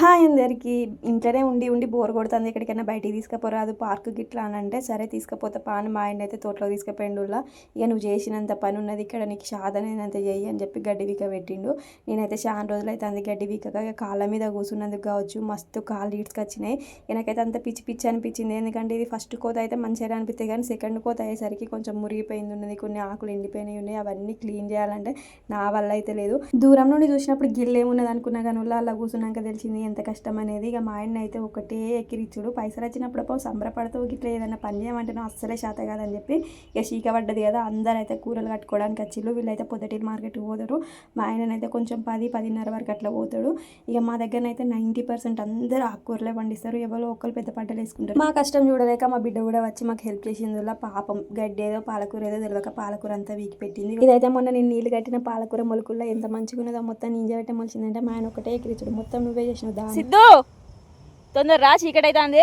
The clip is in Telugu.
హాయ్ అందరికీ. ఇంట్లోనే ఉండి ఉండి బోర్ కొడుతుంది, ఎక్కడికైనా బయటికి తీసుకుపోరాదు పార్కు గిట్లా అని అంటే, సరే తీసుకుపోతే పాను మా ఆయన అయితే తోటలో తీసుకుపోయిండులా. ఇక నువ్వు చేసినంత పని ఉన్నది ఇక్కడ, నీకు సాధనైనంత చెయ్యి అని చెప్పి గడ్డి వీక పెట్టిండు. నేనైతే చాలా రోజులు అయితే అంది గడ్డి వీకగా కాళ్ళ మీద కూర్చున్నందుకు కావచ్చు మస్తు కాళ్ళు ఈడ్చుకొచ్చినాయి. నాకైతే అంత పిచ్చి పిచ్చి అనిపించింది, ఎందుకంటే ఇది ఫస్ట్ కోత అయితే మంచిగా అనిపిస్తాయి, కానీ సెకండ్ కోత అయ్యేసరికి కొంచెం మురిగిపోయింది ఉన్నది, కొన్ని ఆకులు ఎండిపోయినాయి ఉన్నాయి. అవన్నీ క్లీన్ చేయాలంటే నా వల్ల అయితే లేదు. దూరం నుండి చూసినప్పుడు గిల్లేమున్నది అనుకున్నా, కానీ అలా కూర్చున్నాక తెలిసింది ఎంత కష్టం అనేది. ఇక మా ఆయన అయితే ఒకటే ఎక్కిరిచ్చుడు, పైసలు వచ్చినప్పుడు సంబరపడుతూ ఇట్లా ఏదైనా పని చేయమంటే అస్సలే శాత కాదని చెప్పి ఇక చీక పడ్డది కదా, అందరూ అయితే కూరలు కట్టుకోవడానికి వచ్చిళ్ళు. వీళ్ళైతే పొద్దుటికి మార్కెట్కి పోతారు, మా ఆయననైతే కొంచెం 10-10:30 వరకు అట్లా పోతాడు. ఇక మా దగ్గరనైతే 90% అందరూ ఆకుకూరలే పండిస్తారు, ఎవరో ఒకరు పెద్ద పంటలు వేసుకుంటారు. మా కష్టం చూడలేక మా బిడ్డ కూడా వచ్చి మాకు హెల్ప్ చేసింది. పాపం గడ్డి ఏదో పాలకూర ఏదో తెలియక పాలకూర అంతా వీకి పెట్టింది. ఇదైతే మొన్న నేను నీళ్ళు కట్టిన పాలకూర మొలకల్లో ఎంత మంచిగా ఉన్నదో, మొత్తం నింజ మొలిచిందంటే మా ఆయన ఒకటే ఎక్కిరిచ్చుడు, మొత్తం నువ్వే చేసినావు. సిద్ధు తొందర రా, చీకటి అవుతుంది.